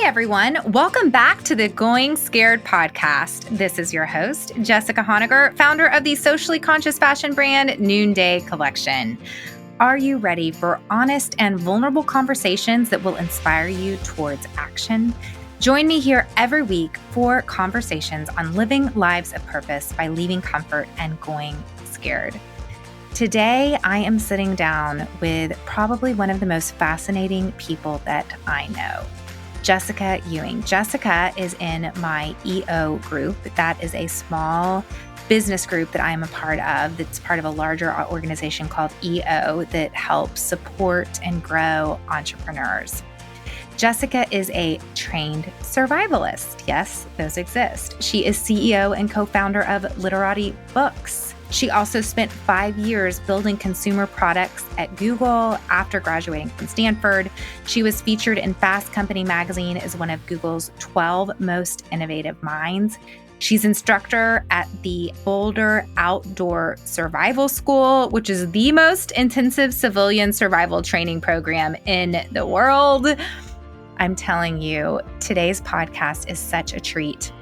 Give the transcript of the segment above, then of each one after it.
Hey everyone, welcome back to the Going Scared podcast. This is your host, Jessica Honegger, founder of the socially conscious fashion brand Noonday collection. Are you ready for honest and vulnerable conversations that will inspire you towards action? Join me here every week for conversations on living lives of purpose by leaving comfort and going scared. Today, I am sitting down with probably one of the most fascinating people that I know. Jessica Ewing. Jessica is in my EO group. That is a small business group that I am a part of that's part of a larger organization called EO that helps support and grow entrepreneurs. Jessica is a trained survivalist. Yes, those exist. She is CEO and co-founder of Literati books. She also spent 5 years building consumer products at Google after graduating from Stanford. She was featured in Fast Company magazine as one of Google's 12 most innovative minds. She's instructor at the Boulder Outdoor Survival School, which is the most intensive civilian survival training program in the world. I'm telling you, today's podcast is such a treat.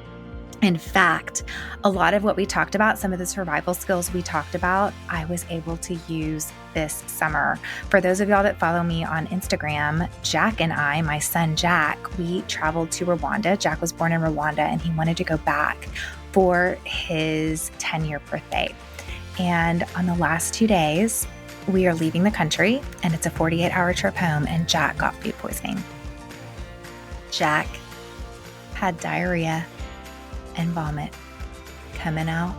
In fact, a lot of what we talked about, some of the survival skills we talked about, I was able to use this summer. For those of y'all that follow me on Instagram, Jack and I, my son Jack, we traveled to Rwanda. Jack was born in Rwanda and he wanted to go back for his 10-year birthday. And on the last 2 days, we are leaving the country and it's a 48-hour trip home and Jack got food poisoning. Jack had diarrhea and vomit coming out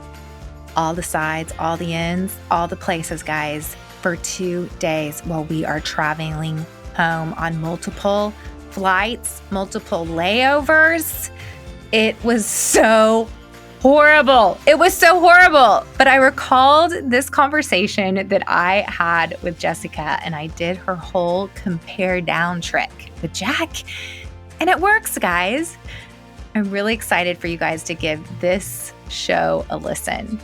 all the sides, all the ends, all the places, guys, for 2 days while we are traveling home on multiple flights, multiple layovers. It was so horrible. It was so horrible. But I recalled this conversation that I had with Jessica, and I did her whole compare down trick with Jack. And it works, guys. I'm really excited for you guys to give this show a listen.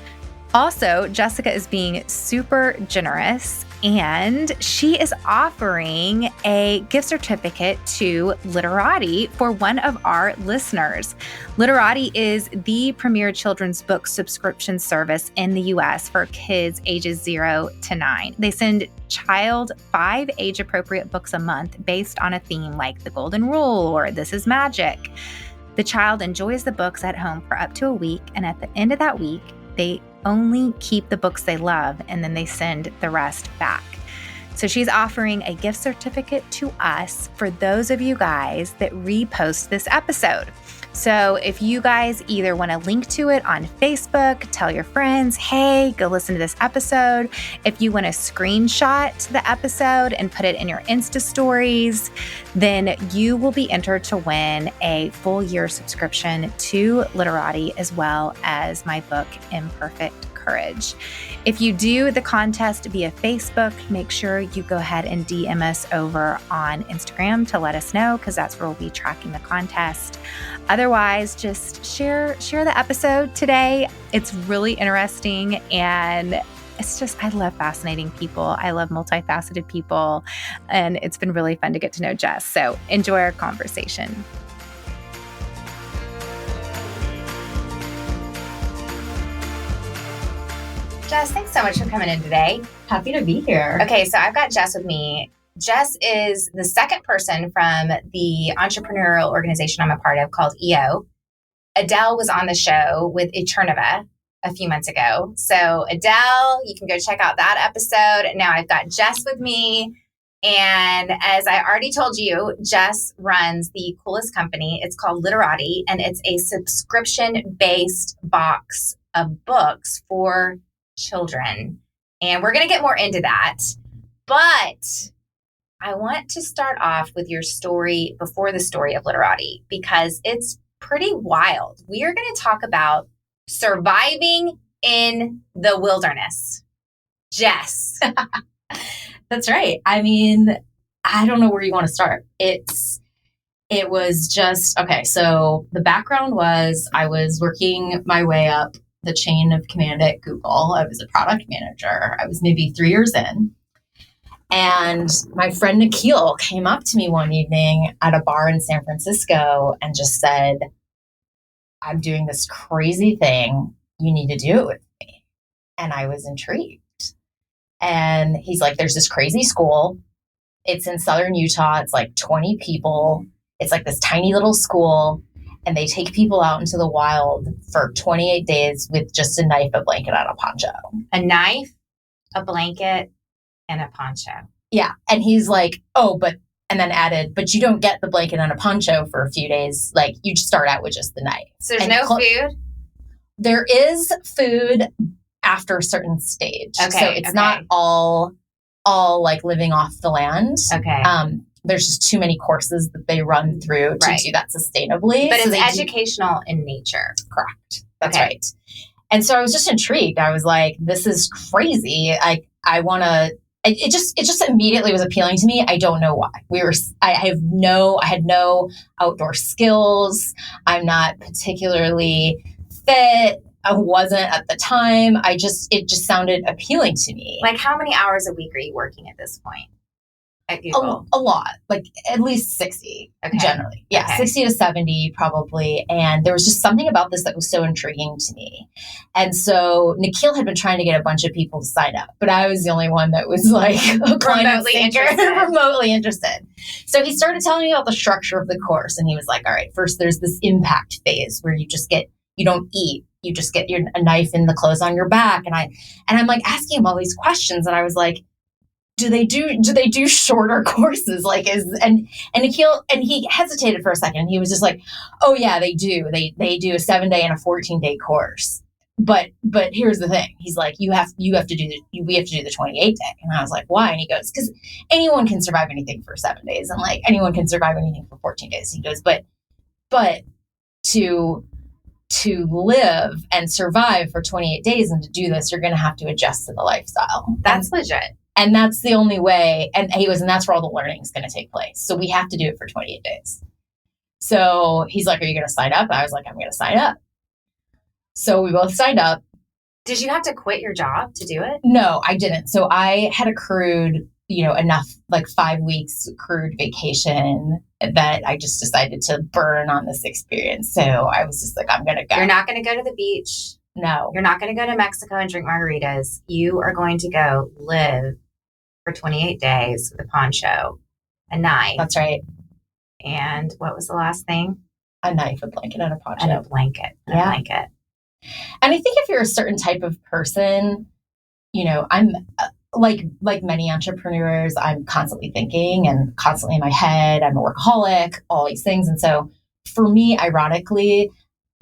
Also, Jessica is being super generous and she is offering a gift certificate to Literati for one of our listeners. Literati is the premier children's book subscription service in the US for kids ages 0 to 9. They send child 5 age-appropriate books a month based on a theme like The Golden Rule or This is Magic. The child enjoys the books at home for up to a week, and at the end of that week, they only keep the books they love, and then they send the rest back. So she's offering a gift certificate to us for those of you guys that repost this episode. So if you guys either want to link to it on Facebook, tell your friends, hey, go listen to this episode. If you want to screenshot the episode and put it in your Insta stories, then you will be entered to win a full year subscription to Literati as well as my book, Imperfect Courage. If you do the contest via Facebook, make sure you go ahead and DM us over on Instagram to let us know, because that's where we'll be tracking the contest. Otherwise, just share the episode today. It's really interesting and it's just, I love fascinating people. I love multifaceted people, and it's been really fun to get to know Jess. So enjoy our conversation. Jess, thanks so much for coming in today. Happy to be here. Okay, so I've got Jess with me. Jess is the second person from the entrepreneurial organization I'm a part of called EO. Adele was on the show with Eternova a few months ago. So Adele, you can go check out that episode. Now I've got Jess with me. And as I already told you, Jess runs the coolest company. It's called Literati, and it's a subscription-based box of books for children. And we're going to get more into that. But I want to start off with your story before the story of Literati, because it's pretty wild. We are going to talk about surviving in the wilderness. Jess. That's right. I mean, I don't know where you want to start. It was just, okay, so the background was I was working my way up the chain of command at Google. I was a product manager. I was maybe 3 years in. And my friend Nikhil came up to me one evening at a bar in San Francisco and just said, I'm doing this crazy thing. You need to do it with me. And I was intrigued. And he's like, there's this crazy school. It's in southern Utah. It's like 20 people. It's like this tiny little school. And they take people out into the wild for 28 days with just a knife, a blanket, and a poncho. A knife, a blanket, and a poncho. Yeah. And he's like, and then added, but you don't get the blanket and a poncho for a few days. Like, you just start out with just the knife. So there's no food? There is food after a certain stage. Okay. So it's not all like living off the land. Okay. There's just too many courses that they run through to do that sustainably. But it's educational in nature. Correct. That's right. And so I was just intrigued. I was like, this is crazy. I want to, it just immediately was appealing to me. I don't know why. I had no outdoor skills. I'm not particularly fit. I wasn't at the time. It just sounded appealing to me. Like, how many hours a week are you working at this point at Google? A lot, like at least 60 generally. Yeah, 60 to 70 probably. And there was just something about this that was so intriguing to me. And so Nikhil had been trying to get a bunch of people to sign up, but I was the only one that was like remotely interested. So he started telling me about the structure of the course. And he was like, all right, first there's this impact phase where you don't eat. You just get a knife in the clothes on your back. And I'm like asking him all these questions. And I was like, do they do shorter courses? Like and Nikhil, and he hesitated for a second. He was just like, oh yeah, they do. They do a 7-day and a 14-day course. But here's the thing. He's like, we have to do the 28 day. And I was like, why? And he goes, because anyone can survive anything for 7 days. And like anyone can survive anything for 14 days. He goes, but to live and survive for 28 days and to do this, you're going to have to adjust to the lifestyle. That's legit. And that's the only way. And that's where all the learning is going to take place. So we have to do it for 28 days. So he's like, are you going to sign up? I was like, I'm going to sign up. So we both signed up. Did you have to quit your job to do it? No, I didn't. So I had accrued, enough, like 5 weeks accrued vacation that I just decided to burn on this experience. So I was just like, I'm going to go. You're not going to go to the beach. No. You're not going to go to Mexico and drink margaritas. You are going to go live for 28 days with a poncho, a knife. That's right. And what was the last thing? A knife, a blanket, and a poncho. And a blanket. And a blanket. And I think if you're a certain type of person, I'm like many entrepreneurs, I'm constantly thinking and constantly in my head. I'm a workaholic, all these things. And so for me, ironically,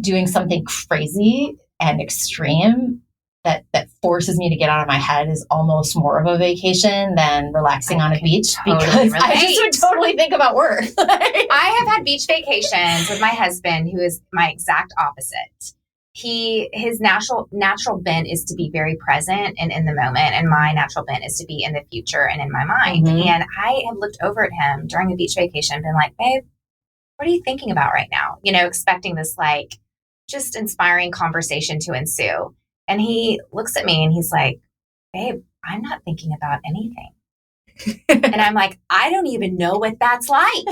doing something crazy and extreme that forces me to get out of my head is almost more of a vacation than relaxing on a beach, because I just would totally think about work. I have had beach vacations with my husband, who is my exact opposite. His natural bent is to be very present and in the moment, and my natural bent is to be in the future and in my mind. Mm-hmm. And I have looked over at him during a beach vacation and been like, babe, what are you thinking about right now? Expecting this like just inspiring conversation to ensue. And he looks at me and he's like, babe, I'm not thinking about anything. And I'm like, I don't even know what that's like.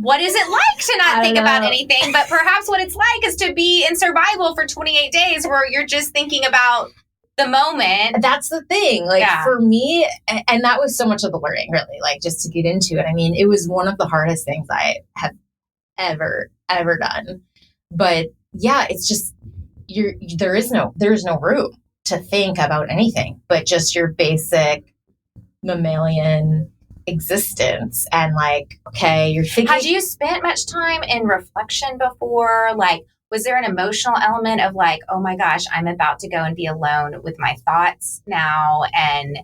What is it like to not think about anything? But perhaps what it's like is to be in survival for 28 days where you're just thinking about the moment. That's the thing. Like for me, and that was so much of the learning, really, like just to get into it. I mean, it was one of the hardest things I have ever done. But yeah, it's just, there is no room to think about anything but just your basic mammalian existence. And like, okay, you're thinking. Had you spent much time in reflection before? Like, was there an emotional element of like, oh my gosh, I'm about to go and be alone with my thoughts now? And,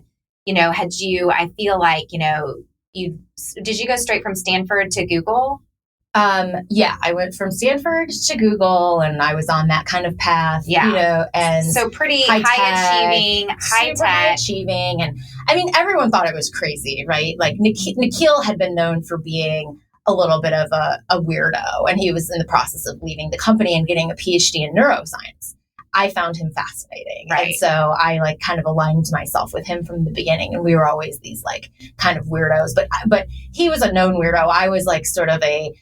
I feel like, did you go straight from Stanford to Google? Yeah, I went from Stanford to Google, and I was on that kind of path, and so pretty high achieving. And I mean, everyone thought it was crazy, right? Like Nikhil had been known for being a little bit of a weirdo, and he was in the process of leaving the company and getting a PhD in neuroscience. I found him fascinating. Right. And so I like kind of aligned myself with him from the beginning. And we were always these like kind of weirdos, but he was a known weirdo. I was like sort of a,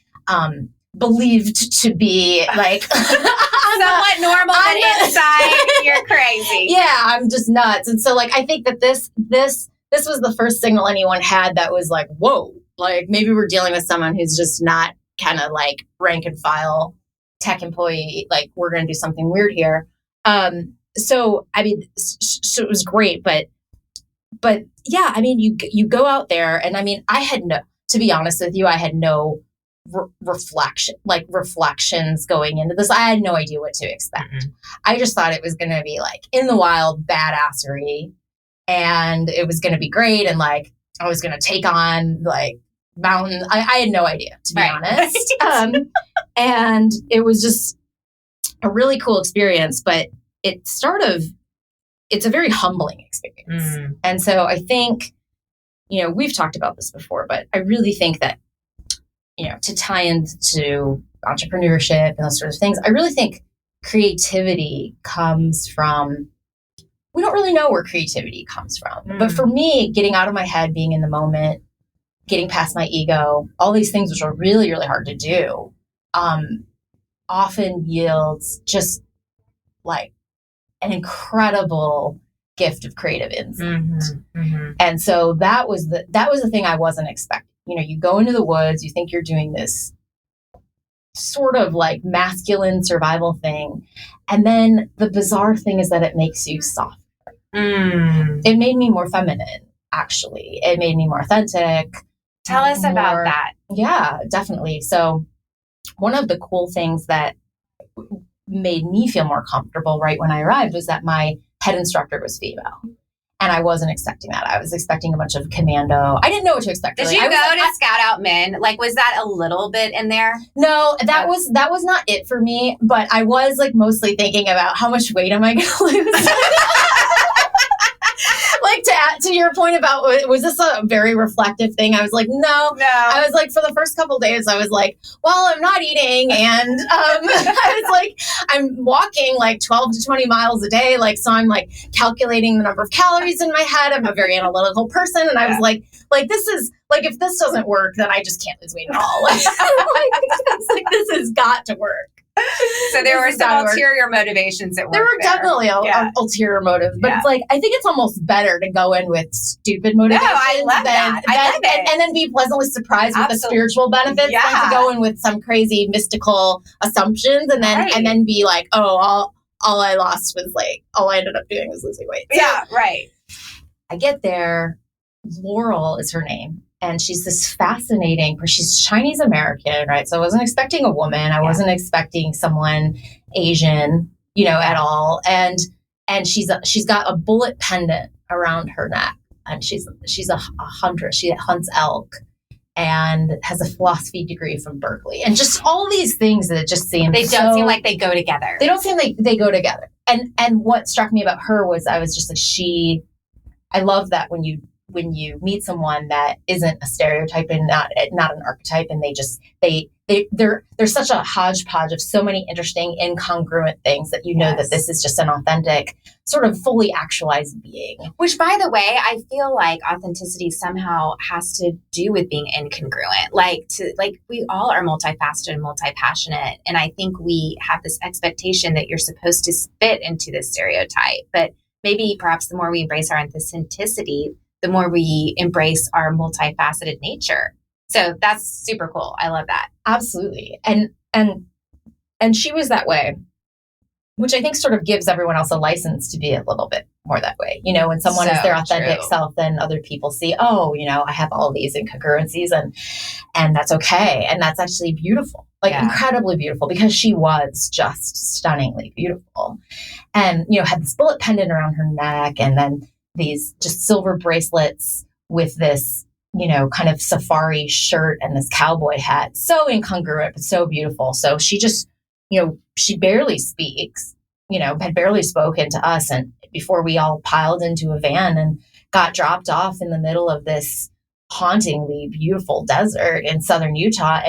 believed to be like somewhat normal, but inside you're crazy. Yeah, I'm just nuts. And so like I think that this was the first signal anyone had that was like, whoa, like maybe we're dealing with someone who's just not kind of like rank and file tech employee, like we're going to do something weird here. So I mean, so it was great, but yeah, I mean, you go out there, and I mean, to be honest with you, I had no reflections going into this. I had no idea what to expect. Mm-hmm. I just thought it was going to be like in the wild badassery, and it was going to be great, and like I was going to take on like mountains. I had no idea, to be honest. And it was just a really cool experience, but it's a very humbling experience. Mm. And so I think, we've talked about this before, but I really think that, to tie into entrepreneurship and those sort of things, I really think creativity comes from, we don't really know where creativity comes from. Mm. But for me, getting out of my head, being in the moment, getting past my ego, all these things which are really, really hard to do, often yields just like an incredible gift of creative insight. Mm-hmm, mm-hmm. And so that was the thing I wasn't expecting. You go into the woods, you think you're doing this sort of like masculine survival thing. And then the bizarre thing is that it makes you softer. Mm. It made me more feminine, actually. It made me more authentic. Tell us about that. Yeah, definitely. So one of the cool things that made me feel more comfortable right when I arrived was that my head instructor was female. And I wasn't expecting that. I was expecting a bunch of commando. I didn't know what to expect. Did you go to scout out men? Like, was that a little bit in there? No, that was not it for me. But I was like mostly thinking about how much weight am I going to lose? Like to your point about, was this a very reflective thing? I was like, no. I was like, for the first couple of days, I was like, well, I'm not eating. And I was like, I'm walking like 12 to 20 miles a day. Like, so I'm like calculating the number of calories in my head. I'm a very analytical person. And I was like, this is like, if this doesn't work, then I just can't lose weight at all. Like, this has got to work. So there were some ulterior motivations at work. There were definitely ulterior motives, but it's like, I think it's almost better to go in with stupid motivations. No, I love that. I love it. And then be pleasantly surprised with the spiritual benefits. Yeah. Than to go in with some crazy mystical assumptions and then be like, oh, all I lost was like, all I ended up doing was losing weight. So yeah, right. I get there. Laurel is her name. And she's this fascinating, she's Chinese American, right? So I wasn't expecting a woman. I wasn't expecting someone Asian, at all. And she's got a bullet pendant around her neck. And she's a hunter. She hunts elk and has a philosophy degree from Berkeley. And just all these things that just seem They don't seem like they go together. They don't seem like they go together. And what struck me about her was I was just like, I love that when you meet someone that isn't a stereotype and not an archetype, and they're such a hodgepodge of so many interesting incongruent things that that this is just an authentic, sort of fully actualized being. Which, by the way, I feel like authenticity somehow has to do with being incongruent. Like we all are multifaceted and multi-passionate, and I think we have this expectation that you're supposed to fit into this stereotype. But maybe perhaps the more we embrace our authenticity, the more we embrace our multifaceted nature. So that's super cool. I love that. Absolutely. And she was that way, which I think sort of gives everyone else a license to be a little bit more that way. When someone is their authentic self, then other people see, I have all these incongruencies and that's okay. And that's actually beautiful, incredibly beautiful, because she was just stunningly beautiful and, had this bullet pendant around her neck, and then these just silver bracelets with this, kind of safari shirt and this cowboy hat. So incongruent, but so beautiful. So she just, she barely speaks, had barely spoken to us. And before we all piled into a van and got dropped off in the middle of this hauntingly beautiful desert in southern Utah.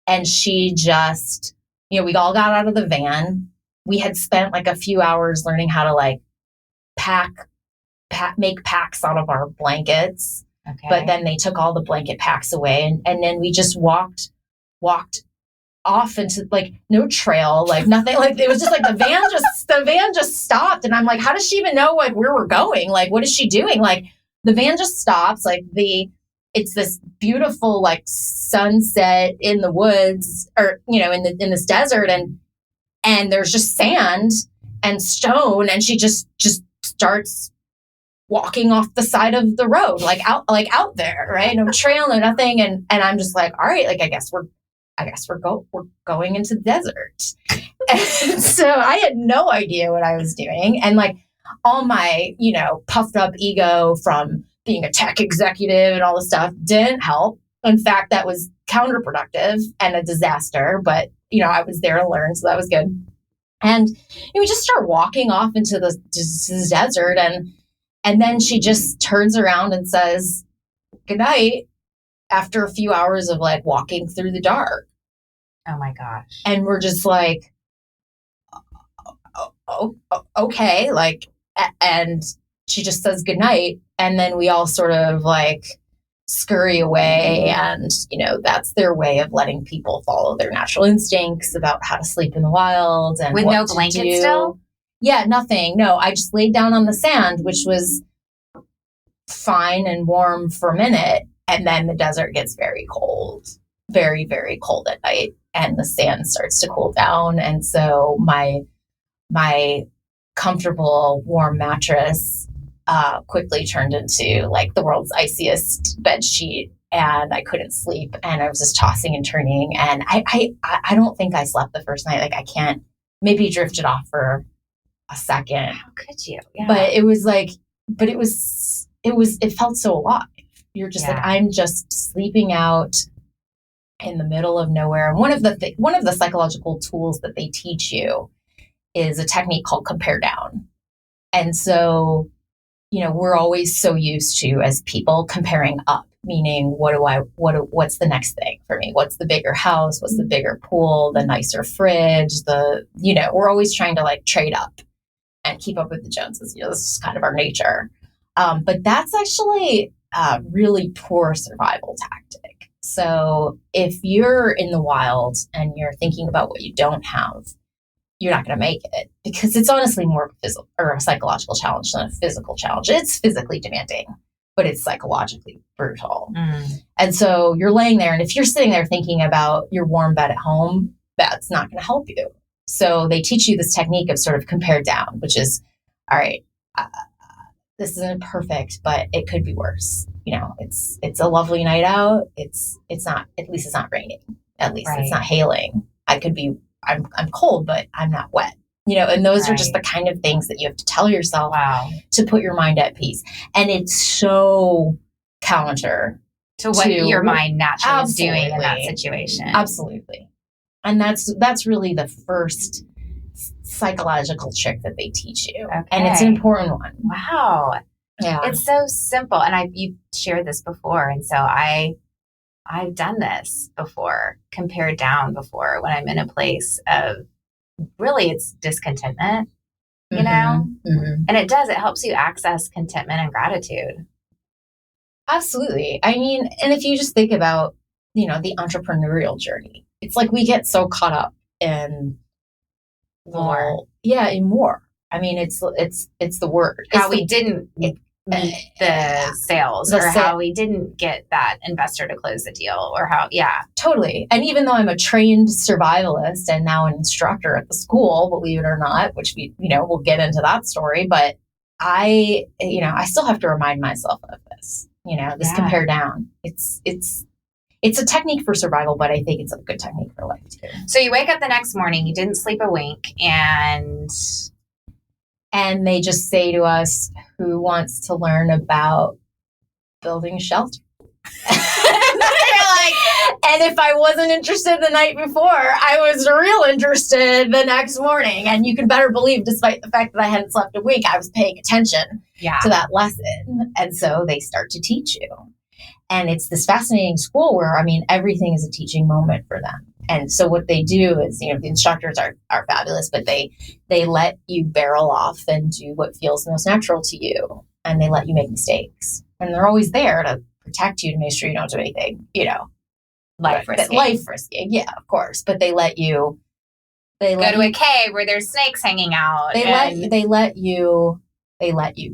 And she just, we all got out of the van we had spent like a few hours learning how to like make packs out of our blankets. Okay. But then they took all the blanket packs away, and then we just walked off into like no trail, like nothing. Like it was just like the van just stopped, and I'm like, how does she even know like where we're going? Like, what is she doing? Like the van just stops. Like it's this beautiful like sunset in the woods, or in this desert, and there's just sand and stone, and she just starts walking off the side of the road, like out there, right? No trail, no nothing, and I'm just like, all right, like I guess we're going into the desert. And so I had no idea what I was doing, and like all my puffed up ego from being a tech executive and all this stuff didn't help. In fact, that was counterproductive and a disaster. But I was there to learn, so that was good. And we just start walking off into the desert, and then she just turns around and says, good night, after a few hours of like walking through the dark. Oh my gosh. And we're just like, oh, okay. Like, and she just says good night. And then we all sort of like scurry away. And, that's their way of letting people follow their natural instincts about how to sleep in the wild. And with no blanket still? Yeah, nothing. No, I just laid down on the sand, which was fine and warm for a minute. And then the desert gets very cold, very, very cold at night. And the sand starts to cool down. And so my comfortable, warm mattress quickly turned into like the world's iciest bed sheet. And I couldn't sleep. And I was just tossing and turning. And I don't think I slept the first night. Like I can't, maybe drifted off for a second. How could you? Yeah. But it felt so alive. You're just like, I'm just sleeping out in the middle of nowhere. And one of the psychological tools that they teach you is a technique called compare down. And so, we're always so used to, as people, comparing up, meaning what's the next thing for me? What's the bigger house? What's the bigger pool? The nicer fridge? We're always trying to like trade up and keep up with the Joneses. This is kind of our nature. But that's actually a really poor survival tactic. So if you're in the wild and you're thinking about what you don't have, you're not going to make it, because it's honestly more of a physical or a psychological challenge than a physical challenge. It's physically demanding, but it's psychologically brutal. And so you're laying there, and if you're sitting there thinking about your warm bed at home, that's not going to help you. So they teach you this technique of sort of compare down, which is, all right, this isn't perfect, but it could be worse. It's a lovely night out. It's not, at least it's not raining. At least it's not hailing. I'm cold, but I'm not wet. And those are just the kind of things that you have to tell yourself to put your mind at peace. And it's so counter to what your mind naturally is doing in that situation. Absolutely. And that's really the first psychological trick that they teach you. Okay. And it's an important one. Wow. Yeah. It's so simple. And you've shared this before. And so I've done this before, compared down before, when I'm in a place of really it's discontentment, you know? Mm-hmm. And it helps you access contentment and gratitude. Absolutely. I mean, and if you just think about, the entrepreneurial journey, it's like we get so caught up in more. In more. I mean, it's the word. How we didn't meet the sales, or how we didn't get that investor to close the deal, or how, totally. And even though I'm a trained survivalist and now an instructor at the school, believe it or not, which we'll get into that story, but I still have to remind myself of this, this compare down. It's a technique for survival, but I think it's a good technique for life too. So you wake up the next morning, you didn't sleep a wink, and they just say to us, who wants to learn about building shelter? And if I wasn't interested the night before, I was real interested the next morning. And you can better believe, despite the fact that I hadn't slept a week, I was paying attention to that lesson. And so they start to teach you. And it's this fascinating school where, everything is a teaching moment for them. And so what they do is, the instructors are fabulous, but they let you barrel off and do what feels most natural to you. And they let you make mistakes. And they're always there to protect you, to make sure you don't do anything, Life risking. Life risking. Yeah, of course. But they let you go to a cave where there's snakes hanging out. They let you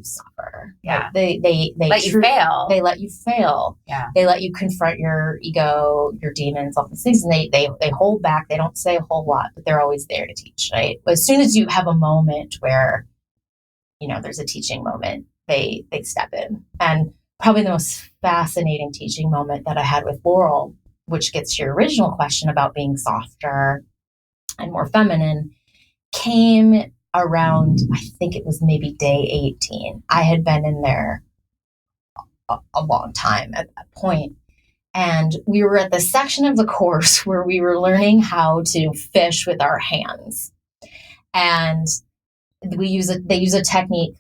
suffer. Yeah. They let you fail. They let you fail. Yeah. They let you confront your ego, your demons, all these things. And they hold back. They don't say a whole lot, but they're always there to teach, right? As soon as you have a moment where, there's a teaching moment, they step in. And probably the most fascinating teaching moment that I had with Laurel, which gets to your original question about being softer and more feminine, came around, I think it was maybe day 18. I had been in there a long time at that point. And we were at the section of the course where we were learning how to fish with our hands. And they use a technique.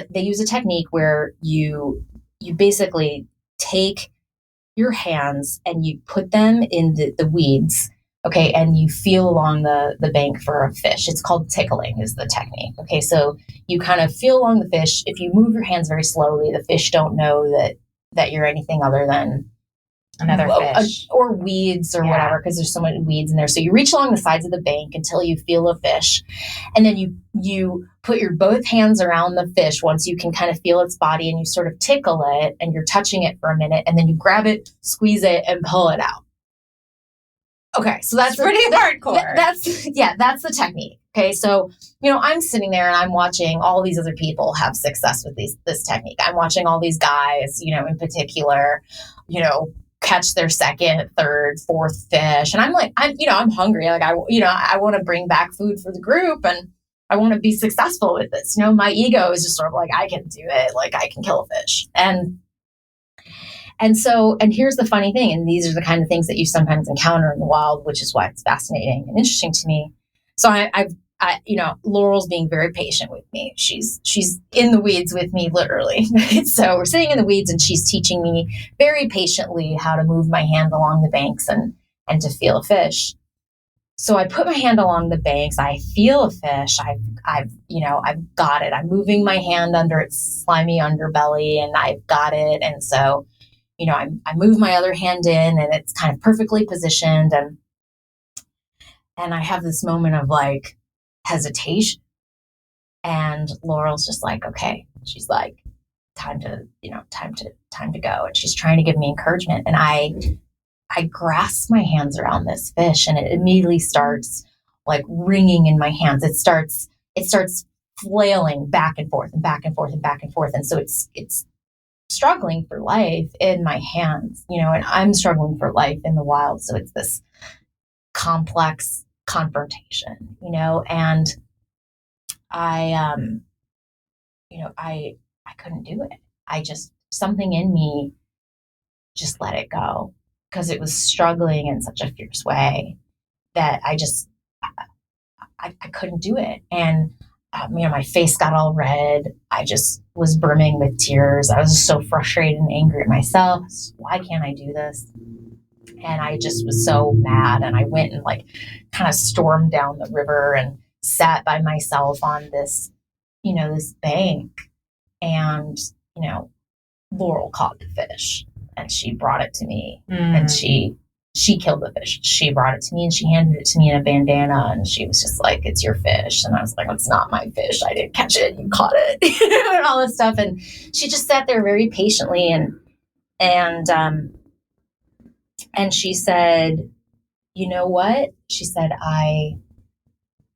They use a technique where you basically take your hands and you put them in the weeds, okay, and you feel along the bank for a fish. It's called tickling is the technique. Okay, so you kind of feel along the fish. If you move your hands very slowly, the fish don't know that you're anything other than another fish or weeds or whatever, because there's so many weeds in there. So you reach along the sides of the bank until you feel a fish, and then you put your both hands around the fish once you can kind of feel its body, and you sort of tickle it, and you're touching it for a minute, and then you grab it, squeeze it, and pull it out. Okay, so that's pretty hardcore. That's the technique. Okay, so I'm sitting there and I'm watching all these other people have success with this technique. I'm watching all these guys, in particular, catch their second, third, fourth fish, and I'm like, I'm hungry. Like I want to bring back food for the group, and I want to be successful with this. My ego is just sort of like, I can do it. Like I can kill a fish, And here's the funny thing, and these are the kind of things that you sometimes encounter in the wild, which is why it's fascinating and interesting to me. So Laurel's being very patient with me. She's in the weeds with me, literally. So we're sitting in the weeds, and she's teaching me very patiently how to move my hand along the banks and to feel a fish. So I put my hand along the banks. I feel a fish. I've got it. I'm moving my hand under its slimy underbelly, and I've got it. And so, I move my other hand in, and it's kind of perfectly positioned. And I have this moment of like hesitation. And Laurel's just like, okay. She's like, time to go. And she's trying to give me encouragement. And I grasp my hands around this fish, and it immediately starts like ringing in my hands. It starts flailing back and forth and back and forth and back and forth. And so it's struggling for life in my hands, and I'm struggling for life in the wild. So it's this complex confrontation, and I couldn't do it. Something in me just let it go, because it was struggling in such a fierce way that I couldn't do it. And my face got all red. I just was brimming with tears. I was just so frustrated and angry at myself. Why can't I do this? And I just was so mad. And I went and like kind of stormed down the river and sat by myself on this, this bank. And, Laurel caught the fish, and she brought it to me, and she killed the fish. She brought it to me, and she handed it to me in a bandana, and she was just like, it's your fish. And I was like, it's not my fish. I didn't catch it. You caught it. And all this stuff. And she just sat there very patiently. And she said, you know what? She said,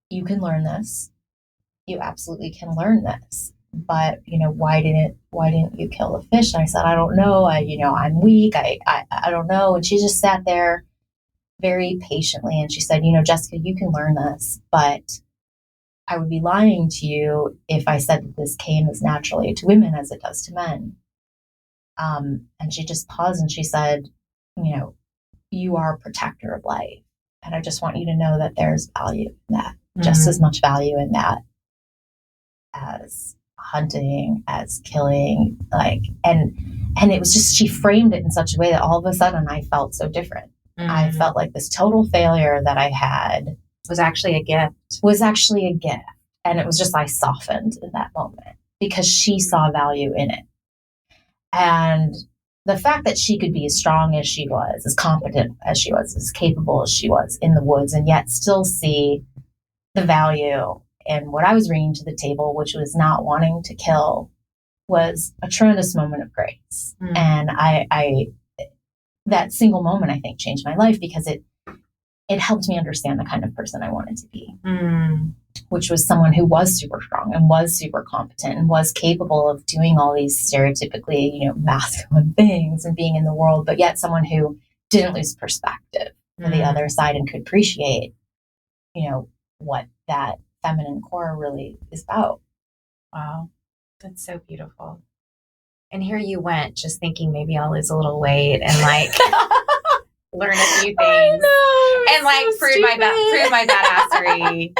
you can learn this. You absolutely can learn this. But, why didn't you kill the fish? And I said, I don't know. I'm weak. I don't know. And she just sat there very patiently. And she said, Jessica, you can learn this, but I would be lying to you if I said that this came as naturally to women as it does to men. And she just paused and she said, you are a protector of life. And I just want you to know that there's value in that, just as much value in that as hunting, as killing, and it was just, she framed it in such a way that all of a sudden I felt so different. I felt like this total failure that I had was actually a gift. And it was just, I softened in that moment because she saw value in it. And the fact that she could be as strong as she was, as competent as she was, as capable as she was in the woods, and yet still see the value in what I was bringing to the table, which was not wanting to kill, was a tremendous moment of grace. And I that single moment, I think, changed my life because it helped me understand the kind of person I wanted to be, which was someone who was super strong and was super competent and was capable of doing all these stereotypically, masculine things and being in the world, but yet someone who didn't lose perspective for the other side and could appreciate, what that feminine core really is about. Wow. That's so beautiful. And here you went just thinking maybe I'll lose a little weight and learn a few things. I know, and prove my badassery.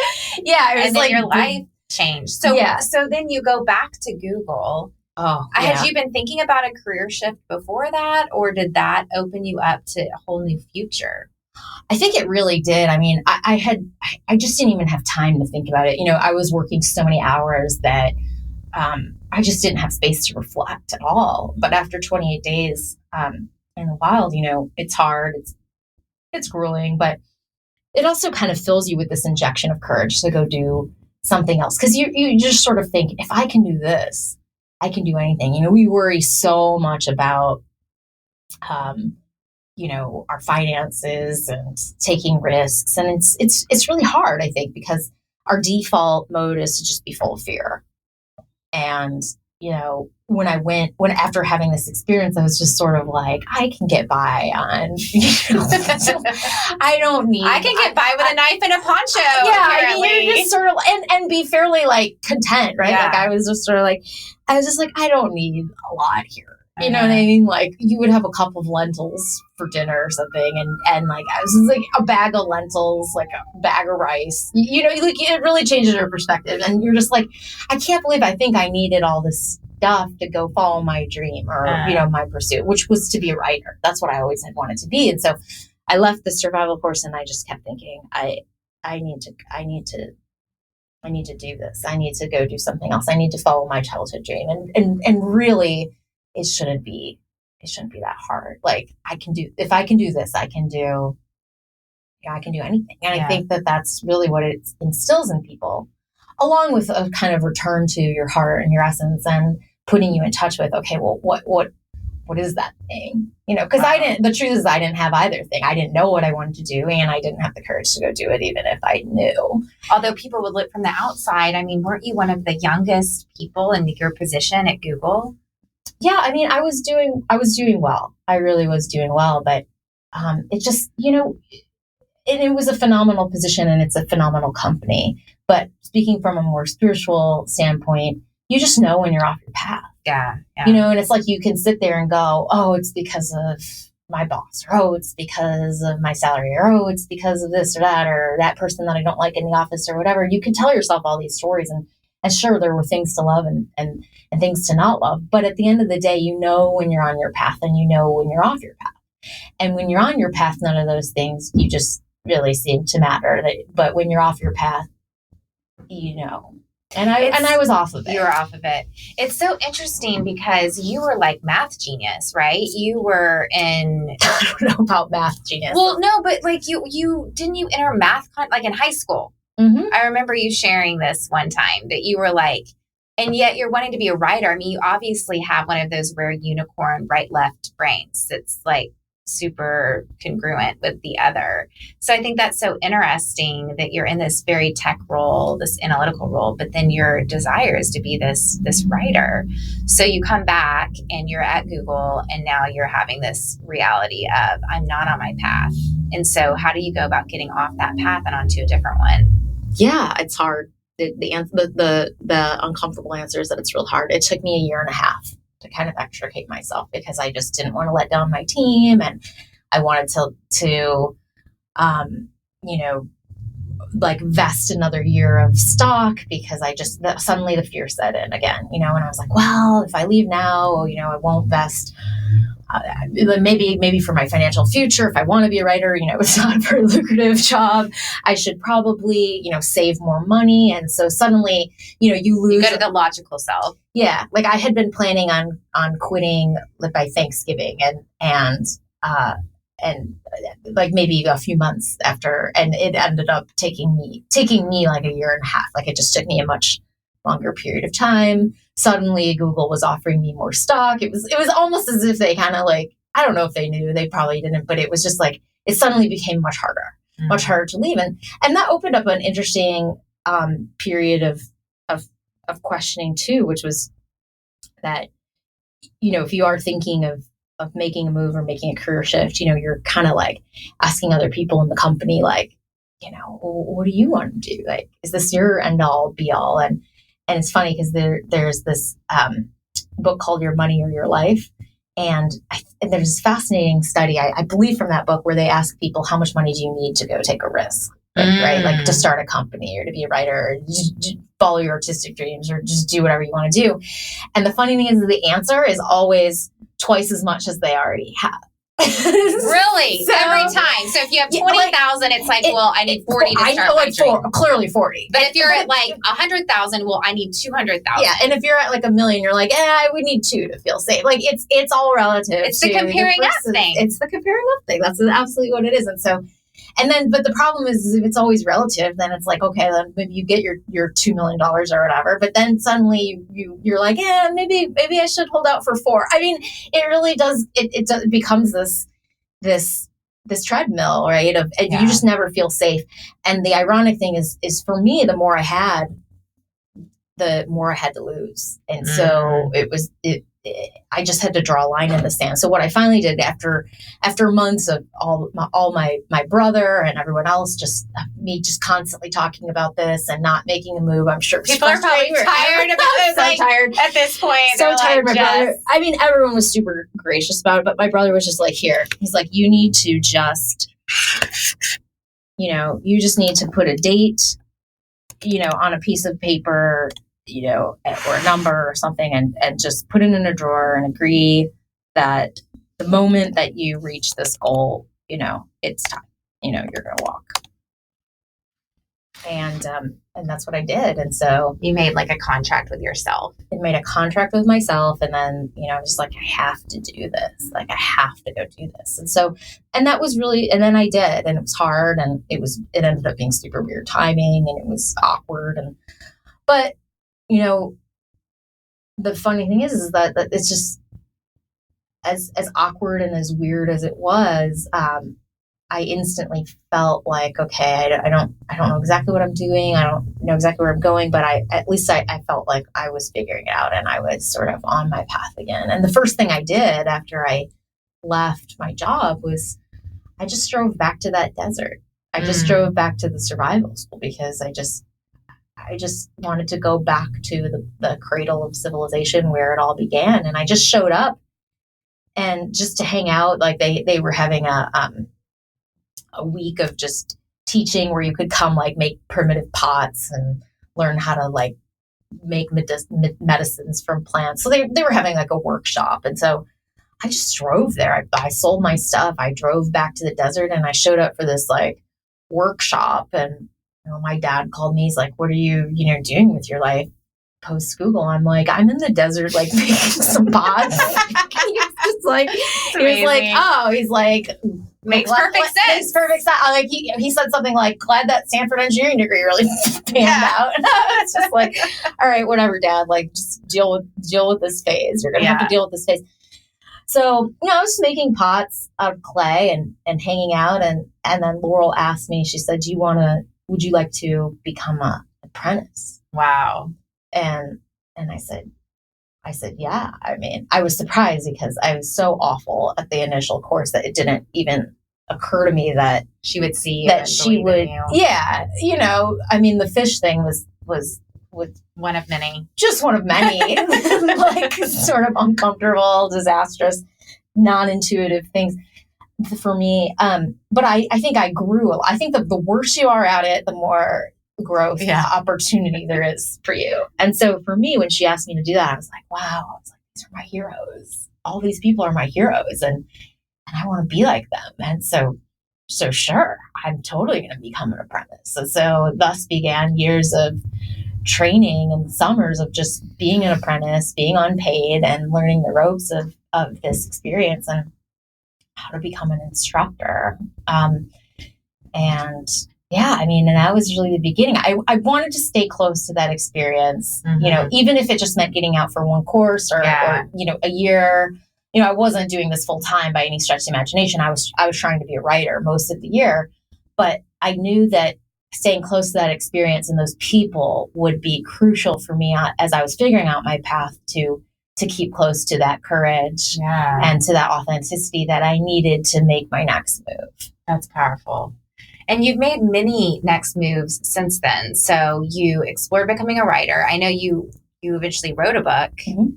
Yeah, it was and then your life changed. So then you go back to Google. Oh, yeah. Had you been thinking about a career shift before that, or did that open you up to a whole new future? I think it really did. I mean, I just didn't even have time to think about it. I was working so many hours that I just didn't have space to reflect at all. But after 28 days in the wild, it's hard, it's grueling, but it also kind of fills you with this injection of courage to go do something else. Because you just sort of think, if I can do this, I can do anything. We worry so much about our finances and taking risks. And it's really hard, I think, because our default mode is to just be full of fear. And, when after having this experience, I was just sort of like, I can get by on, I don't need. I can get by with a knife and a poncho. Yeah, apparently. You're just sort of, and be fairly content, right? Yeah. I was just like, I don't need a lot here. You know what I mean? You would have a cup of lentils for dinner or something. And I was just a bag of lentils, a bag of rice. It really changes your perspective. And you're just I can't believe I think I needed all this stuff to go follow my dream or, my pursuit, which was to be a writer. That's what I always had wanted to be. And so I left the survival course and I just kept thinking, I need to do this. I need to go do something else. I need to follow my childhood dream. And really, it shouldn't be that hard. If I can do this, I can do anything. And I think that that's really what it instills in people, along with a kind of return to your heart and your essence and putting you in touch with, okay, well, what is that thing? Because the truth is I didn't have either thing. I didn't know what I wanted to do, and I didn't have the courage to go do it, even if I knew. Although people would look from the outside, I mean, weren't you one of the youngest people in your position at Google? Yeah, I mean, I was doing well. I really was doing well, but it just, it was a phenomenal position and it's a phenomenal company. But speaking from a more spiritual standpoint, you just know when you're off your path. Yeah. And it's you can sit there and go, oh, it's because of my boss, or oh, it's because of my salary, or oh, it's because of this or that person that I don't like in the office or whatever. You can tell yourself all these stories, and sure, there were things to love and things to not love. But at the end of the day, when you're on your path and when you're off your path. And when you're on your path, none of those things, you just really seem to matter. But when you're off your path, And I was off of it. You were off of it. It's so interesting because you were math genius, right? You were in... I don't know about math genius. Well, no, but you didn't you enter math in high school? Mm-hmm. I remember you sharing this one time that you were and yet you're wanting to be a writer. I mean, you obviously have one of those rare unicorn right-left brains that's super congruent with the other. So I think that's so interesting that you're in this very tech role, this analytical role, but then your desire is to be this writer. So you come back and you're at Google and now you're having this reality of I'm not on my path. And so how do you go about getting off that path and onto a different one? Yeah, it's hard. The uncomfortable answer is that it's real hard. It took me a year and a half to kind of extricate myself because I just didn't want to let down my team, and I wanted to vest another year of stock because suddenly the fear set in again, and I was like, well, if I leave now, I won't vest maybe for my financial future, if I want to be a writer, it's not a very lucrative job. I should probably, save more money. And so suddenly, you lose. You go to the logical self. Yeah. Like I had been planning on quitting by Thanksgiving and like maybe a few months after, and it ended up taking me like a year and a half. Like it just took me a much longer period of time. Suddenly Google was offering me more stock. It was almost as if they kind of like, I don't know if they knew, they probably didn't, but it was just like, it suddenly became much harder to leave. And that opened up an interesting period of questioning too, which was that, if you are thinking of making a move or making a career shift, you're kind of like asking other people in the company, like, what do you want to do? Like, is this your end all be all? And it's funny because there's this book called Your Money or Your Life. And there's this fascinating study, I believe, from that book where they ask people, how much money do you need to go take a risk? Right? Like to start a company or to be a writer or just follow your artistic dreams or just do whatever you want to do. And the funny thing is the answer is always twice as much as they already have. Really? So, every time. So if you have 20,000, it's like, well, I need 40 to start my dream. Clearly 40. But if you're at like 100,000, well, I need 200,000. Yeah, and if you're at like $1 million, you're like, I would need 2 to feel safe. Like it's all relative. It's the comparing up thing. It's the comparing up thing. That's absolutely what it is. And so, but the problem is if it's always relative, then it's like, okay, then maybe you get your $2 million or whatever, but then suddenly you're like, maybe I should hold out for 4. I mean, it really does. It becomes this treadmill, right? You just never feel safe. And the ironic thing is for me, the more I had to lose. And so I just had to draw a line in the sand. So what I finally did after months of all my brother and everyone else, just constantly talking about this and not making a move. I'm sure people are probably tired about it. So tired at this point. So tired. My brother, I mean, everyone was super gracious about it, but my brother was just like, here, he's like, you need to just, you just need to put a date, on a piece of paper, or a number or something, and just put it in a drawer and agree that the moment that you reach this goal, it's time, you're going to walk. And that's what I did. And so you made like a contract with yourself. I made a contract with myself. And then, I was just like, I have to do this. Like, I have to go do this. And so, and that was really, and then I did, and it was hard, and it ended up being super weird timing, and it was awkward. But the funny thing is that it's just as awkward and as weird as it was. I instantly felt like, okay, I don't know exactly what I'm doing. I don't know exactly where I'm going, but at least I felt like I was figuring it out and I was sort of on my path again. And the first thing I did after I left my job was I just drove back to that desert. I just drove back to the survival school because I just wanted to go back to the cradle of civilization where it all began. And I just showed up and just to hang out. Like they were having a week of just teaching where you could come like make primitive pots and learn how to like make medicines from plants. So they were having like a workshop. And so I just drove there. I sold my stuff. I drove back to the desert and I showed up for this like workshop. And my dad called me. He's like, what are you, doing with your life post Google? I'm like, I'm in the desert, like making some pots. He's like, makes perfect sense. Makes perfect sense. Like he said something like, glad that Stanford engineering degree really panned out. It's just like, all right, whatever, Dad. Like, just deal with this phase. You're gonna have to deal with this phase. So, I was making pots out of clay and hanging out, and then Laurel asked me. She said, would you like to become an apprentice? Wow. And I said, yeah. I mean, I was surprised because I was so awful at the initial course that it didn't even occur to me that she would see you. That she would, yeah. I mean, the fish thing was one of many. Just one of many, like sort of uncomfortable, disastrous, non-intuitive things for me. But I think I grew. I think the worse you are at it, the more growth opportunity there is for you. And so for me, when she asked me to do that, I was like, wow, these are my heroes. all these people are my heroes, and I want to be like them. And so sure, I'm totally going to become an apprentice. And so thus began years of training and summers of just being an apprentice, being unpaid, and learning the ropes of this experience and how to become an instructor. And yeah, I mean, and that was really the beginning. I wanted to stay close to that experience, even if it just meant getting out for one course or a year. I wasn't doing this full time by any stretch of the imagination. I was trying to be a writer most of the year, but I knew that staying close to that experience and those people would be crucial for me as I was figuring out my path to keep close to that courage and to that authenticity that I needed to make my next move. That's powerful. And you've made many next moves since then. So you explored becoming a writer. I know you eventually wrote a book. Mm-hmm.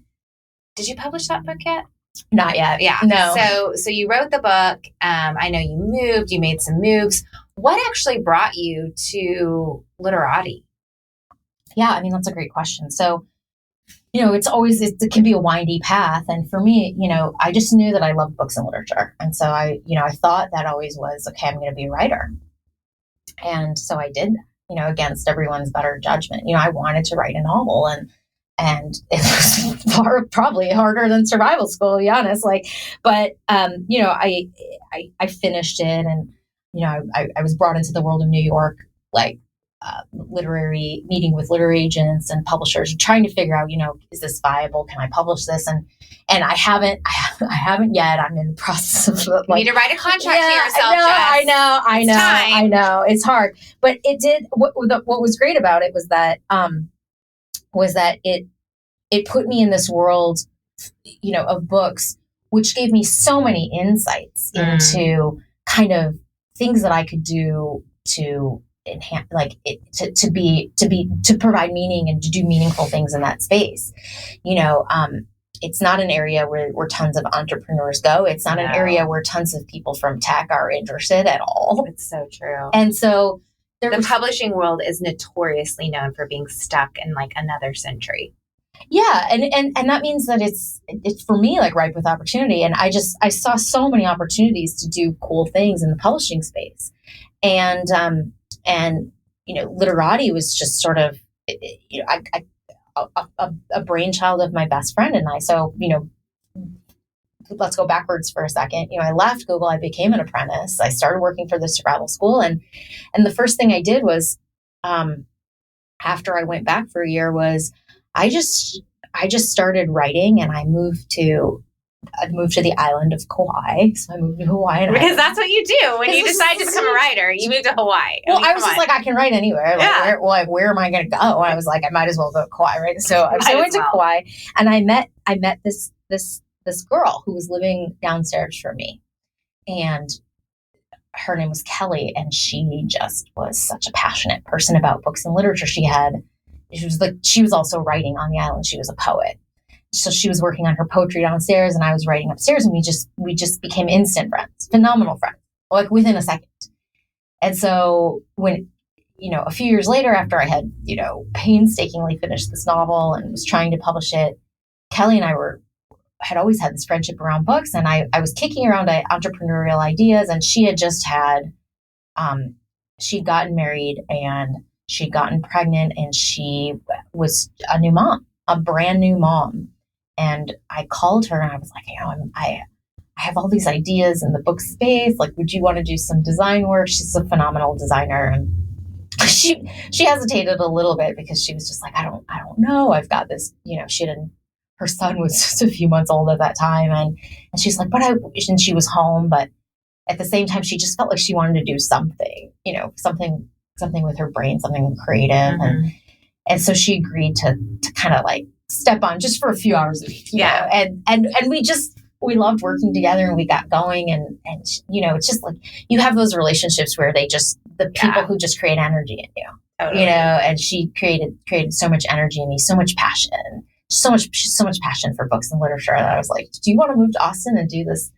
Did you publish that book yet? Not yet. Yeah. No. So you wrote the book. I know you moved. You made some moves. What actually brought you to Literati? Yeah, I mean, that's a great question. So, it can be a windy path. And for me, I just knew that I loved books and literature. And so I thought that always was, okay, I'm going to be a writer. And so I did, against everyone's better judgment. I wanted to write a novel, and it was probably harder than survival school, to be honest. But I finished it, and I was brought into the world of New York, literary meeting with literary agents and publishers, trying to figure out, is this viable? Can I publish this? And I haven't yet. I'm in the process of you need to write a contract to yourself. I know. It's hard, but it did. What was great about it was that it put me in this world, of books, which gave me so many insights into kind of things that I could do to enhance, to provide meaning and to do meaningful things in that space. It's not an area where tons of entrepreneurs go. It's not an area where tons of people from tech are interested at all. It's so true. And so the publishing world is notoriously known for being stuck in another century. Yeah. And that means that it's for me, ripe with opportunity. And I saw so many opportunities to do cool things in the publishing space. And Literati was just sort of, a brainchild of my best friend and I. So, let's go backwards for a second. I left Google. I became an apprentice. I started working for the survival school. And the first thing I did was, after I went back for a year, was I just started writing, and I moved to the island of Kauai. So I moved to Hawaii. Because that's what you do when you decide to become a writer. You move to Hawaii. I was just I can write anywhere. Where am I going to go? And I was I might as well go to Kauai, right? So I went to Kauai, and I met this girl who was living downstairs from me, and her name was Kelly, and she just was such a passionate person about books and literature. She was also writing on the island. She was a poet. So she was working on her poetry downstairs, and I was writing upstairs, and we just became instant friends, phenomenal friends, within a second. And so when, a few years later, after I had, painstakingly finished this novel and was trying to publish it, Kelly and I had always had this friendship around books, and I was kicking around entrepreneurial ideas, and she had just had, she'd gotten married, and she'd gotten pregnant, and she was a new mom, a brand new mom. And I called her, and I was I have all these ideas in the book space. Would you want to do some design work? She's a phenomenal designer. And she hesitated a little bit because she was just I don't know. I've got this, her son was just a few months old at that time. And she's and she was home, but at the same time, she just felt like she wanted to do something, something with her brain, something creative. Mm-hmm. And so she agreed to kind of step on just for a few hours a week, you know? And we loved working together, and we got going, and it's just you have those relationships where the people who just create energy in you, totally. And she created so much energy in me, so much passion, so much passion for books and literature that I was do you want to move to Austin and do this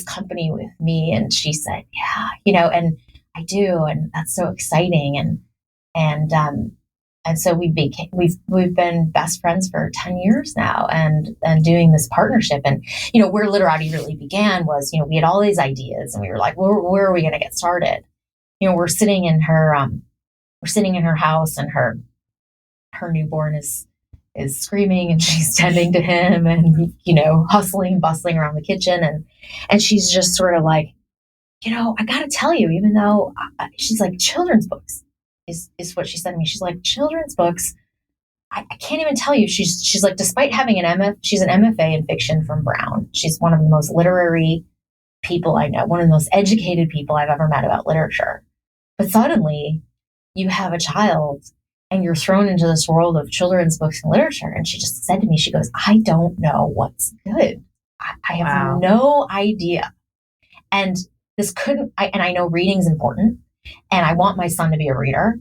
company with me? And she said, yeah, and I do. And that's so exciting. And And so we've been best friends for 10 years now and doing this partnership. And, where Literati really began was, we had all these ideas and we were like, where are we going to get started? We're sitting in her house and her newborn is screaming and she's tending to him and, hustling, bustling around the kitchen. And she's just sort of like, I got to tell you, even though she's like, children's books is what she said to me. She's like, children's books, I can't even tell you. She's like, despite having she's an MFA in fiction from Brown. She's one of the most literary people I know, one of the most educated people I've ever met about literature. But suddenly you have a child and you're thrown into this world of children's books and literature. And she just said to me, she goes, I don't know what's good. I have no idea. And I know reading's important and I want my son to be a reader,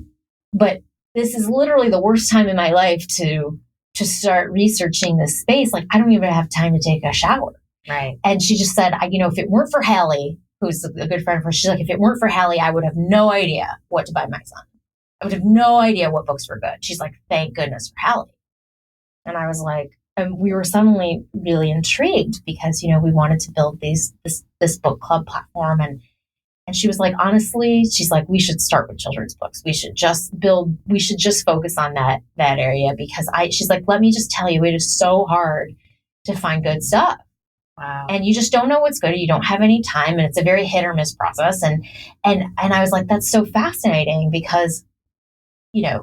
but this is literally the worst time in my life to start researching this space. Like, I don't even have time to take a shower. Right. And she just said, if it weren't for Hallie, who's a good friend of hers, she's like, if it weren't for Hallie, I would have no idea what to buy my son. I would have no idea what books were good. She's like, thank goodness for Hallie. And I was like, and we were suddenly really intrigued because, we wanted to build this book club platform. And she was like, honestly, she's like, we should start with children's books. We should just focus on that area because she's like, let me just tell you, it is so hard to find good stuff. Wow. And you just don't know what's good. You don't have any time. And it's a very hit or miss process. And I was like, that's so fascinating because, you're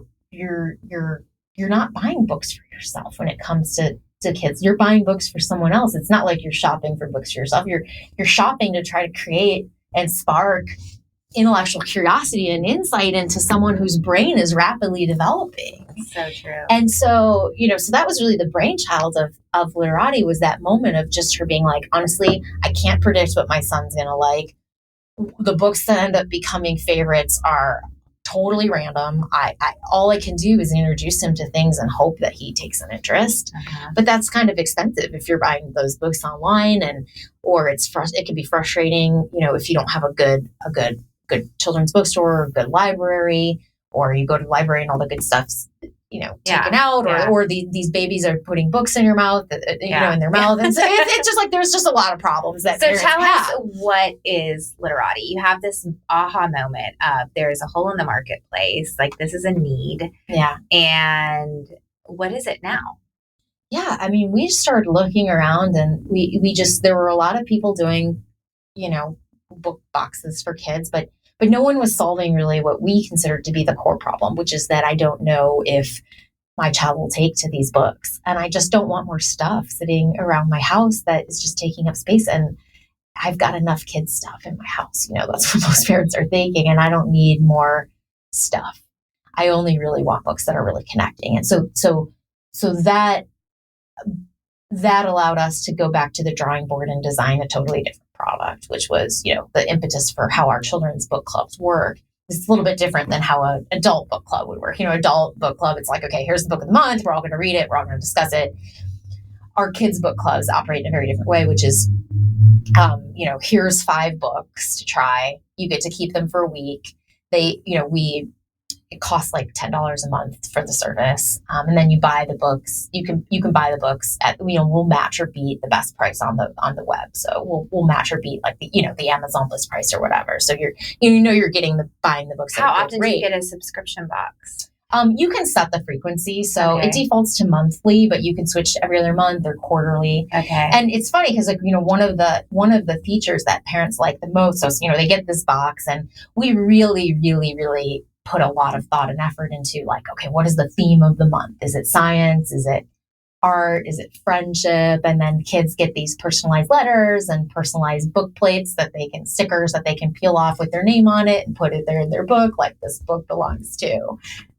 not buying books for yourself when it comes to kids. You're buying books for someone else. It's not like you're shopping for books for yourself. You're shopping to try to create and spark intellectual curiosity and insight into someone whose brain is rapidly developing. So true. And so, so that was really the brainchild of Literati, was that moment of just her being like, honestly, I can't predict what my son's going to like. The books that end up becoming favorites are totally random. All I can do is introduce him to things and hope that he takes an interest. Uh-huh. But that's kind of expensive if you're buying those books online, or it can be frustrating, if you don't have a good children's bookstore, or good library, or you go to the library and all the good stuff's taken out, or these babies are putting books in your mouth, in their mouth. And so it's just like, there's just a lot of problems that So tell us, what is Literati? You have this aha moment of there's a hole in the marketplace. Like, this is a need. Yeah. And what is it now? Yeah. I mean, we started looking around and there were a lot of people doing, book boxes for kids, but no one was solving really what we considered to be the core problem, which is that I don't know if my child will take to these books. And I just don't want more stuff sitting around my house that is just taking up space. And I've got enough kids stuff in my house. That's what most parents are thinking. And I don't need more stuff. I only really want books that are really connecting. And so that allowed us to go back to the drawing board and design a totally different product, which was, the impetus for how our children's book clubs work. It's a little bit different than how an adult book club would work. Adult book club, it's like, okay, here's the book of the month. We're all going to read it. We're all going to discuss it. Our kids' book clubs operate in a very different way, which is, here's 5 books to try. You get to keep them for a week. It costs like $10 a month for the service. And then you buy the books. You can buy the books at, we'll match or beat the best price on the web. So we'll match or beat like the Amazon list price or whatever. So you're buying the books. How often do you get a subscription box? You can set the frequency. So It defaults to monthly, but you can switch to every other month or quarterly. Okay. And it's funny because one of the features that parents like the most, so they get this box and we really, really, really put a lot of thought and effort into like, okay, what is the theme of the month? Is it science? Is it art? Is it friendship? And then kids get these personalized letters and personalized book plates stickers that they can peel off with their name on it and put it there in their book. Like, this book belongs to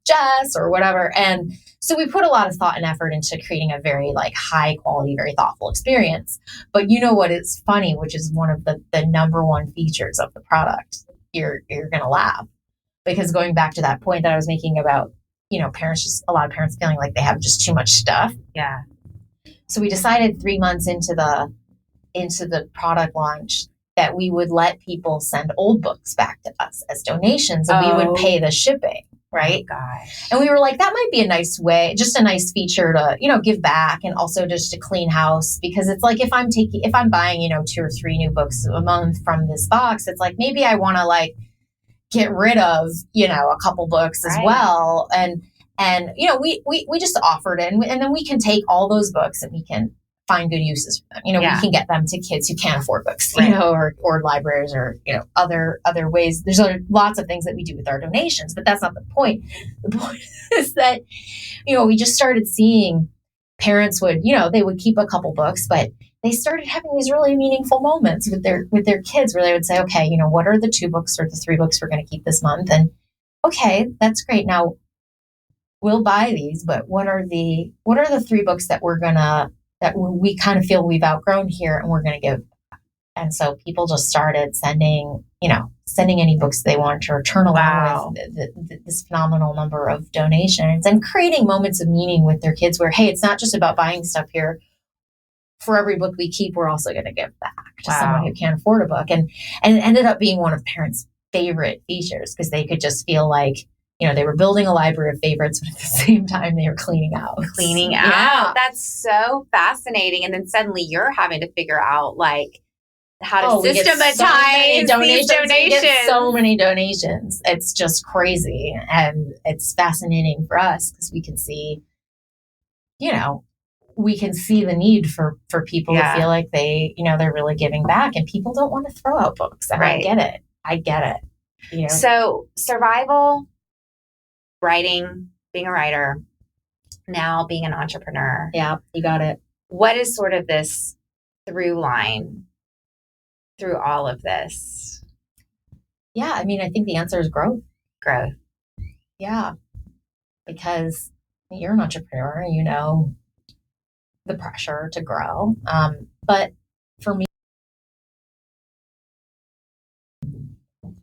Jess or whatever. And so we put a lot of thought and effort into creating a very like high quality, very thoughtful experience. But what is funny, which is one of the number one features of the product, you're going to laugh. Because going back to that point that I was making about, a lot of parents feeling like they have just too much stuff. Yeah. So we decided 3 months into the product launch that we would let people send old books back to us as donations and we would pay the shipping. right? Oh, gosh. And we were like, that might be a nice way, just a nice feature to, give back and also just to clean house. Because it's like, if I'm buying, 2 or 3 new books a month from this box, it's like, maybe I want to like get rid of, a couple books as well. And, we just offered it. And then we can take all those books and we can find good uses for them. We can get them to kids who can't afford books, or libraries or, other ways. There's lots of things that we do with our donations, but that's not the point. The point is that, we just started seeing parents would, they would keep a couple books, but they started having these really meaningful moments with their kids where they would say, okay, what are the 2 books or the 3 books we're going to keep this month? And okay, that's great. Now we'll buy these, but what are the 3 books that we kind of feel we've outgrown here and we're going to give? And so people just started sending any books they want to return along with this phenomenal number of donations and creating moments of meaning with their kids where, hey, it's not just about buying stuff here. For every book we keep, we're also going to give back to someone who can't afford a book. And it ended up being one of parents' favorite features because they could just feel like, they were building a library of favorites, but at the same time they were cleaning out. Yeah. That's so fascinating. And then suddenly you're having to figure out like how to systematize these donations. We get so many donations. It's just crazy. And it's fascinating for us because we can see, the need for people to feel like they, they're really giving back, and people don't want to throw out books. And I get it. So survival, writing, being a writer, now being an entrepreneur. Yeah, you got it. What is sort of this through line through all of this? Yeah, I mean, I think the answer is growth. Growth. Yeah, because you're an entrepreneur, the pressure to grow. But for me,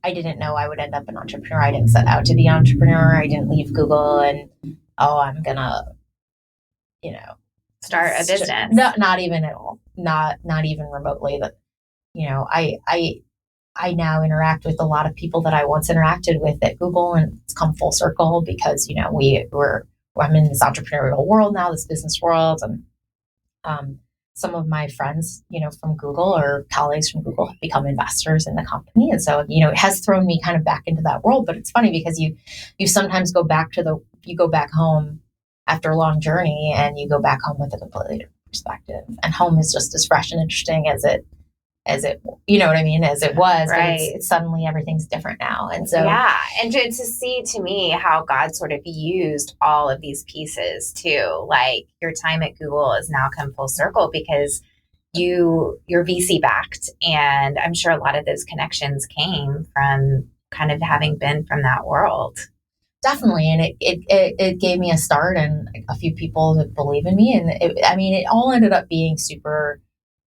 I didn't know I would end up an entrepreneur. I didn't set out to be an entrepreneur. I didn't leave Google and, I'm going to, start a business. No, not even at all. Not even remotely. But, I now interact with a lot of people that I once interacted with at Google, and it's come full circle because, I'm in this entrepreneurial world now, this business world. And some of my friends, from Google or colleagues from Google have become investors in the company. And so, it has thrown me kind of back into that world. But it's funny because you sometimes go back home after a long journey and you go back home with a completely different perspective. And home is just as fresh and interesting as it, you know what I mean, as it was. Right. But it's suddenly everything's different now. And so, yeah. And to see to me how God sort of used all of these pieces too, like your time at Google has now come full circle because you're VC backed. And I'm sure a lot of those connections came from kind of having been from that world. Definitely. And it gave me a start and a few people that believe in me. And it all ended up being super,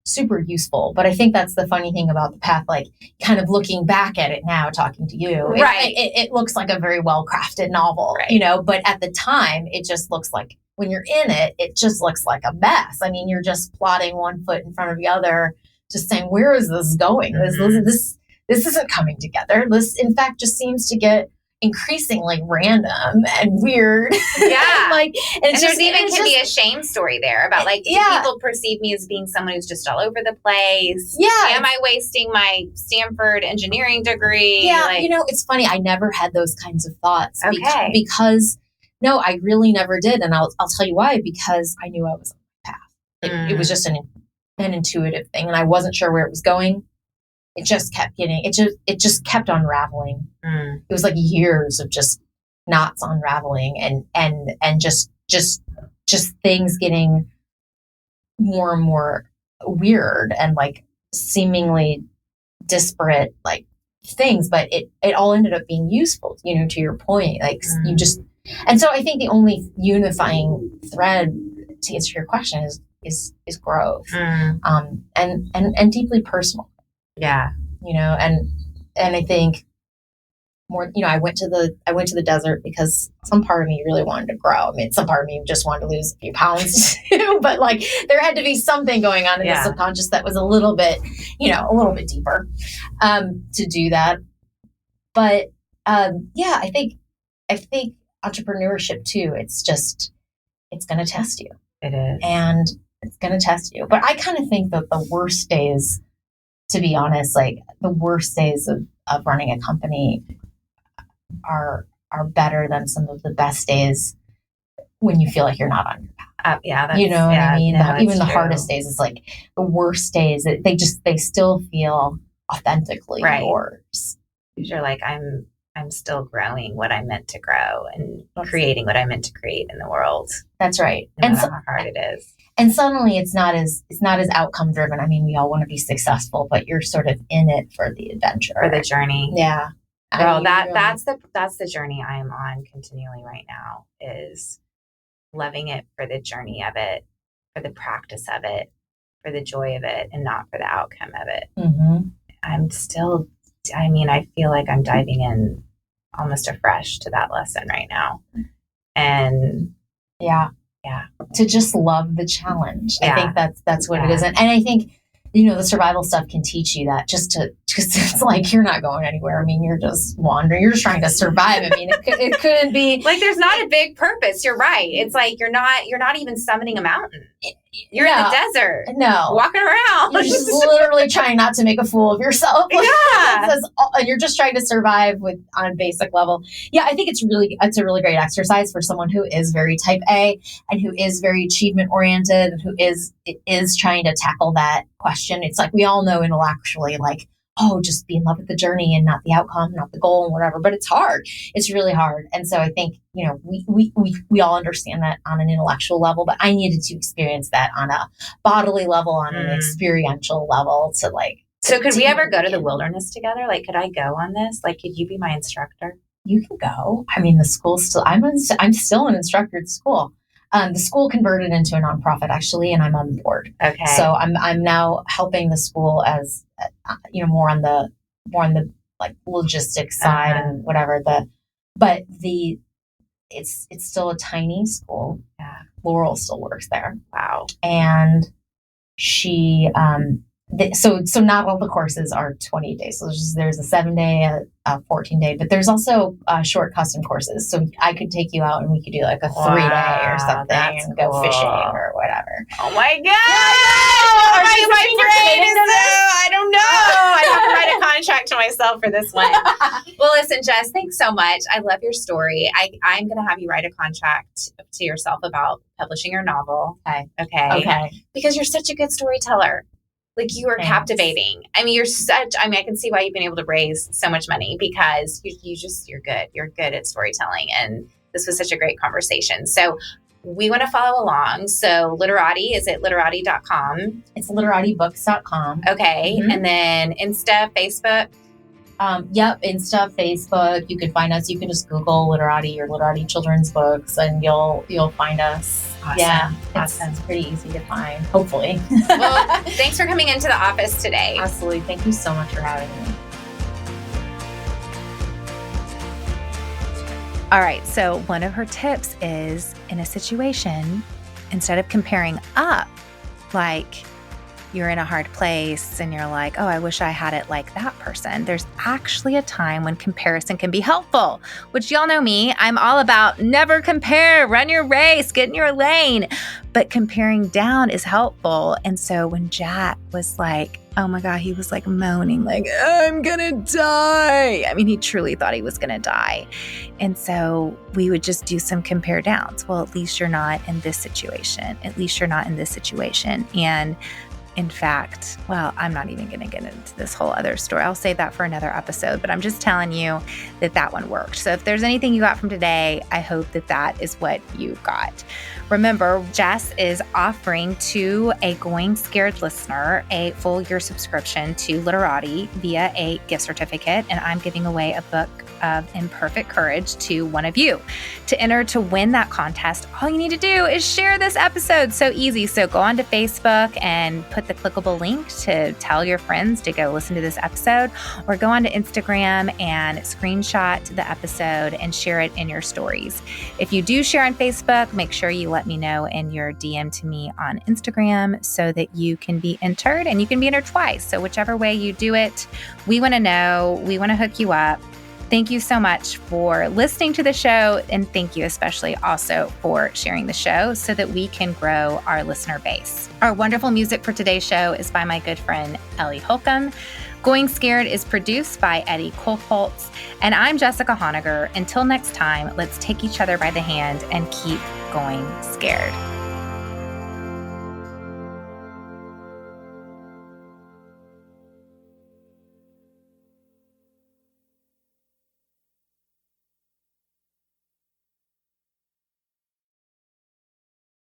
super useful. But I think that's the funny thing about the path, like kind of looking back at it now, talking to you, right? It looks like a very well-crafted novel, right. But at the time, it just looks like, when you're in it, it just looks like a mess. I mean, you're just plotting one foot in front of the other, just saying, where is this going? Mm-hmm. This isn't coming together. This, in fact, just seems to get increasingly random and weird. Yeah. and there's even can be a shame story there about do people perceive me as being someone who's just all over the place? Yeah. Am I wasting my Stanford engineering degree? Yeah. It's funny. I never had those kinds of thoughts. Okay. Because no, I really never did. And I'll tell you why, because I knew I was on the path. It was just an intuitive thing, and I wasn't sure where it was going. It just kept it just kept unraveling. It was like years of just knots unraveling and just things getting more and more weird and like seemingly disparate like things, but it all ended up being useful, to your point. Like you just, and so I think the only unifying thread to answer your question is growth, and deeply personal. Yeah. And I think more, I went to the desert because some part of me really wanted to grow. I mean, some part of me just wanted to lose a few pounds too, but like there had to be something going on in the subconscious that was a little bit deeper, to do that. But, I think I think entrepreneurship too, it's going to test you. It is. And it's going to test you. But I kind of think that the worst days, to be honest, like the worst days of running a company are better than some of the best days when you feel like you're not on your path. You know what I mean? Even the hardest days is like the worst days. They still feel authentically yours. You're like, I'm still growing what I meant to grow and creating what I meant to create in the world. That's right. No matter how hard it is. And suddenly it's not as outcome driven. I mean, we all want to be successful, but you're sort of in it for the adventure. For the journey. Yeah. Well, that's the journey I'm on continually right now, is loving it for the journey of it, for the practice of it, for the joy of it, and not for the outcome of it. Mm-hmm. I feel like I'm diving in almost afresh to that lesson right now. And yeah. To just love the challenge. Yeah. I think that's what it is. And I think, the survival stuff can teach you that because it's like you're not going anywhere. I mean, you're just wandering. You're just trying to survive. I mean, it couldn't be like there's not a big purpose. You're right. It's like you're not even summiting a mountain. You're in the desert. No. Walking around. You're just literally trying not to make a fool of yourself. Yeah. And you're just trying to survive on a basic level. Yeah, I think it's a really great exercise for someone who is very type A and who is very achievement oriented and who is trying to tackle that question. It's like we all know intellectually, like, oh, just be in love with the journey and not the outcome, not the goal and whatever. But it's hard. It's really hard. And so I think, we all understand that on an intellectual level, but I needed to experience that on a bodily level, on an experiential level to like. So could we ever go to the wilderness together? Like, could I go on this? Like, could you be my instructor? You can go. I mean, the school's still, I'm still an instructor at school. The school converted into a nonprofit actually, and I'm on the board. Okay. So I'm now helping the school as more on the like logistics side and whatever it's still a tiny school. Yeah. Laurel still works there. Wow. And she so not all the courses are 20 days. So there's a 7-day, a 14-day, but there's also short custom courses. So I could take you out and we could do like a 3-day or something and go fishing or whatever. Oh my God. My brain is I don't know. I have to write a contract to myself for this one. Well, listen, Jess, thanks so much. I love your story. I'm going to have you write a contract to yourself about publishing your novel. Okay. Because you're such a good storyteller. Like you are captivating. I mean, I can see why you've been able to raise so much money because you're good. You're good at storytelling. And this was such a great conversation. So we want to follow along. So Literati, is it literati.com? It's literatibooks.com. Okay. Mm-hmm. And then Insta, Facebook? Yep. Insta, Facebook. You can find us. You can just Google Literati or Literati Children's Books and you'll find us. Awesome. Yeah. Awesome. It's pretty easy to find, hopefully. Well, thanks for coming into the office today. Absolutely. Thank you so much for having me. All right. So one of her tips is in a situation, instead of comparing up, like you're in a hard place and you're like, oh, I wish I had it like that person. There's actually a time when comparison can be helpful, which y'all know me. I'm all about never compare, run your race, get in your lane. But comparing down is helpful. And so when Jack was like, oh my God, he was like moaning, like, I'm gonna die. I mean, he truly thought he was gonna die. And so we would just do some compare downs. Well, at least you're not in this situation. At least you're not in this situation. And in fact, well, I'm not even going to get into this whole other story. I'll save that for another episode, but I'm just telling you that one worked. So if there's anything you got from today, I hope that is what you got. Remember, Jess is offering to a Going Scared listener a full year subscription to Literati via a gift certificate, and I'm giving away a book of Imperfect Courage to one of you. To enter to win that contest, all you need to do is share this episode. So easy. So go onto Facebook and put the clickable link to tell your friends to go listen to this episode, or go onto Instagram and screenshot the episode and share it in your stories. If you do share on Facebook, make sure you let me know in your DM to me on Instagram so that you can be entered, and you can be entered twice. So whichever way you do it, we want to know, we want to hook you up. Thank you so much for listening to the show. And thank you especially also for sharing the show so that we can grow our listener base. Our wonderful music for today's show is by my good friend, Ellie Holcomb. Going Scared is produced by Eddie Kolpoltz. And I'm Jessica Honegger. Until next time, let's take each other by the hand and keep going scared.